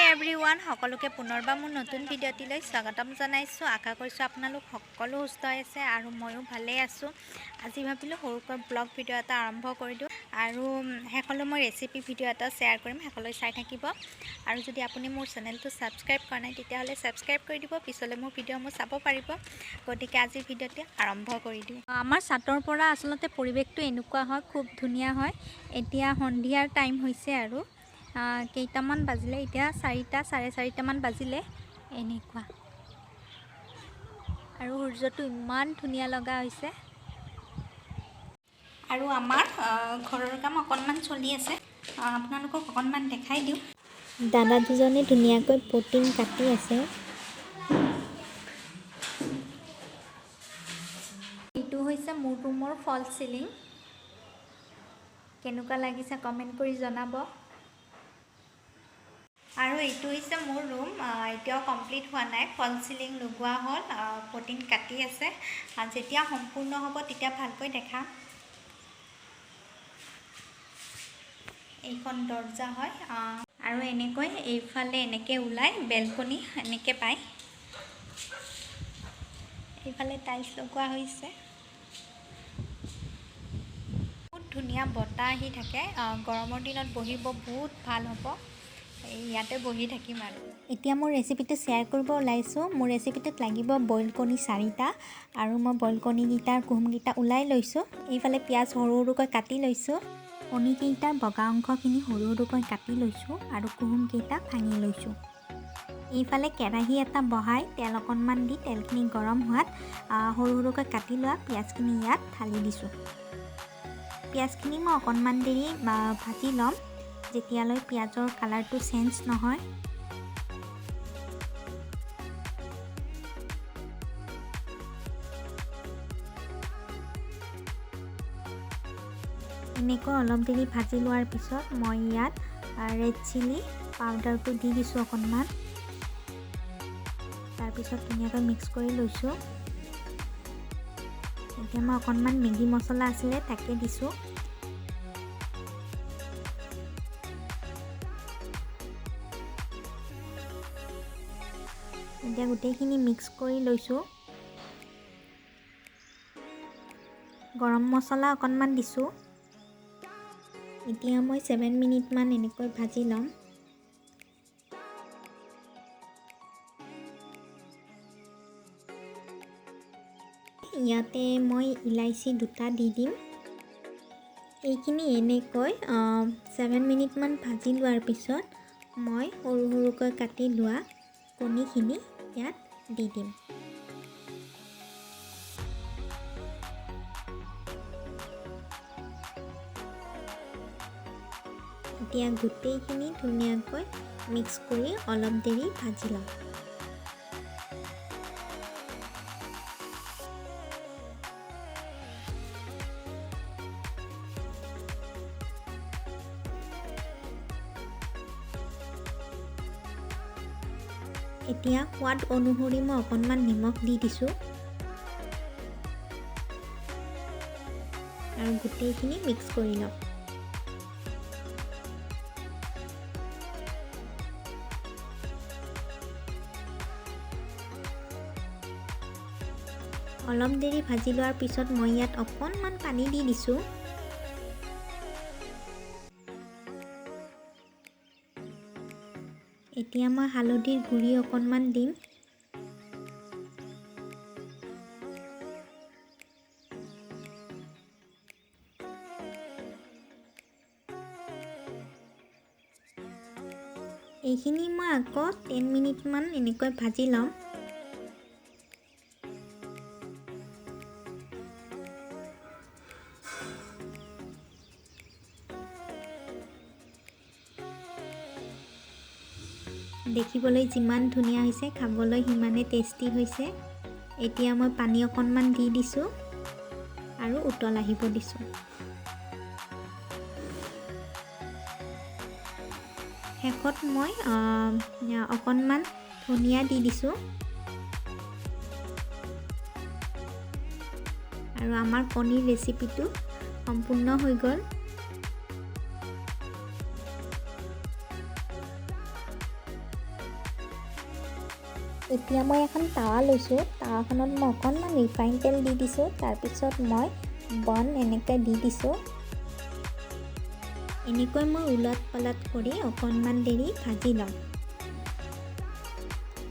Everyone সকলোকে পুনৰবাৰ মোৰ নতুন ভিডিঅ'টিলৈ স্বাগতম জনাইছোঁ। আশা কৰিছোঁ আপোনালোক সকলো সুস্থ আছে আৰু ময়ো ভালে আছোঁ। আজি ভাবিলোঁ সৰুকৈ ব্লগ ভিডিঅ' এটা আৰম্ভ কৰি দিওঁ আৰু শেষলৈ মই ৰেচিপি ভিডিঅ' এটা শ্বেয়াৰ কৰিম, শেষলৈ চাই থাকিব। আৰু যদি আপুনি মোৰ চেনেলটো ছাবস্ক্ৰাইব কৰা নাই তেতিয়াহ'লে ছাবস্ক্ৰাইব কৰি দিব, পিছলৈ মোৰ ভিডিঅ'সমূহ চাব পাৰিব। গতিকে আজিৰ ভিডিঅ'টি আৰম্ভ কৰি দিওঁ। আমাৰ ছাদৰ পৰা আচলতে পৰিৱেশটো এনেকুৱা হয়, খুব ধুনীয়া হয়। এতিয়া সন্ধিয়াৰ টাইম হৈছে আৰু কেইটামান বাজিলে, এতিয়া 4টা চাৰে 4টামান বাজিলে এনেকুৱা। আৰু সূৰ্যটো ইমান ধুনীয়া লগা হৈছে। আৰু আমাৰ ঘৰৰ কাম অকণমান চলি আছে, আপোনালোকক অকণমান দেখাই দিওঁ। দাদা দুজনে ধুনীয়াকৈ পটিন কাটি আছে। এইটো হৈছে মোৰ ৰুমৰ ফল চিলিং। কেনেকুৱা লাগিছে কমেণ্ট কৰি জনাব। আৰু এইটো হৈছে মোৰ ৰুম, এতিয়াও কমপ্লিট হোৱা নাই, ফল চিলিং লগোৱা হ'ল, পটিন কাটি আছে। যেতিয়া সম্পূৰ্ণ হ'ব তেতিয়া ভালকৈ দেখাম। এইখন দৰ্জা হয় আৰু এনেকৈ এইফালে এনেকৈ ওলাই বেলকনি এনেকৈ পায়। এইফালে টাইলছ লগোৱা হৈছে। বহুত ধুনীয়া বতাহ আহি থাকে, গৰমৰ দিনত বহিব বহুত ভাল হ'ব। ইয়াতে বহি থাকিম আৰু এতিয়া মোৰ ৰেচিপিটো শ্বেয়াৰ কৰিব ওলাইছোঁ। মোৰ ৰেচিপিটোত লাগিব বইল কণী 4টা আৰু মই বইল কণীকেইটাৰ কুহুমকেইটা ওলাই লৈছোঁ। এইফালে পিঁয়াজ সৰু সৰুকৈ কাটি লৈছোঁ। কণীকেইটাৰ বগা অংশখিনি সৰু সৰুকৈ কাটি লৈছোঁ আৰু কুহুমকেইটা ভাঙি লৈছোঁ। এইফালে কেৰাহী এটা বহাই তেল অকণমান দি তেলখিনি গৰম হোৱাত সৰু সৰুকৈ কাটি লোৱা পিঁয়াজখিনি ইয়াত ঢালি দিছোঁ। পিঁয়াজখিনি মই অকণমান দেৰি ভাজি ল'ম, যেতিয়ালৈ পিঁয়াজৰ কালাৰটো চেঞ্জ নহয়। এনেকৈ অলপ দেৰি ভাজি লোৱাৰ পিছত মই ইয়াত ৰেড চিলি পাউডাৰটো দি দিছোঁ অকণমান। তাৰপিছত ধুনীয়াকৈ মিক্স কৰি লৈছোঁ। এতিয়া মই অকণমান মেগী মছলা আছিলে তাকে দিছোঁ। এতিয়া গোটেইখিনি মিক্স কৰি লৈছোঁ। গৰম মছলা অকণমান দিছোঁ। এতিয়া মই 7 মিনিটমান এনেকৈ ভাজি ল'ম। ইয়াতে মই ইলাইচি 2টা দি দিম। এইখিনি এনেকৈ 7 মিনিটমান ভাজি লোৱাৰ পিছত মই সৰু সৰুকৈ কাটি লোৱা কণীখিনি ইয়াত দি দিম। এতিয়া গোটেইখিনি ধুনীয়াকৈ মিক্স কৰি অলপ দেৰি ভাজি ল'ম। এতিয়া সোৱাদ অনুসৰি মই অকণমান নিমখ দি দিছোঁ আৰু গোটেইখিনি মিক্স কৰি ল'ম। অলপ দেৰি ভাজি লোৱাৰ পিছত মই ইয়াত অকণমান পানী দি দিছোঁ। এতিয়া মই হালধিৰ গুড়ি অকণমান দিম। এইখিনি মই আকৌ 10 মিনিটমান এনেকৈ ভাজি ল'ম। দেখিবলৈ যিমান ধুনীয়া হৈছে, খাবলৈ সিমানে টেষ্টি হৈছে। এতিয়া মই পানী অকণমান দি দিছোঁ আৰু উতল আহিব দিছোঁ। শেষত মই অকণমান ধনিয়া দি দিছোঁ আৰু আমাৰ কণীৰ ৰেচিপিটো সম্পূৰ্ণ হৈ গ'ল। এতিয়া মই এখন টাৱা লৈছোঁ, টাৱাখনত মই অকণমান ৰিফাইন তেল দি দিছোঁ, তাৰপিছত মই বন এনেকৈ দি দিছোঁ। এনেকৈ মই ওলট পালট কৰি অকণমান দেৰি ভাজি ল'ম।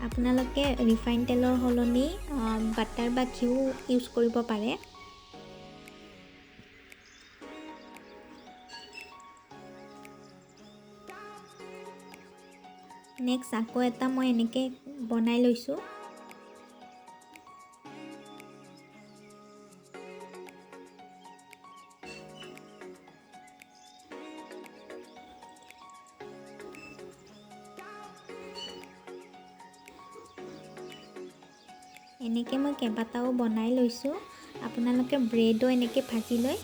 আপোনালোকে ৰিফাইন তেলৰ সলনি বাটাৰ বা ঘিউ ইউজ কৰিব পাৰে। নেক্সট আকৌ এটা মই এনেকৈ বনাই লৈছোঁ। এনেকৈ মই কেইবাটাও বনাই লৈছোঁ। আপোনালোকে ব্ৰেডো এনেকৈ ভাজি লৈ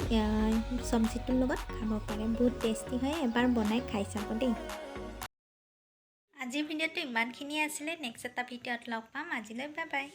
চব্জিটোৰ লগত খাব পাৰে, বহুত টেষ্টি হয়, এবাৰ বনাই খাই চাব দেই। আজিৰ ভিডিঅ'টো ইমানখিনিয়ে আছিলে। নেক্সট এটা ভিডিঅ'ত লগ পাম। আজিলৈ বাই বাই।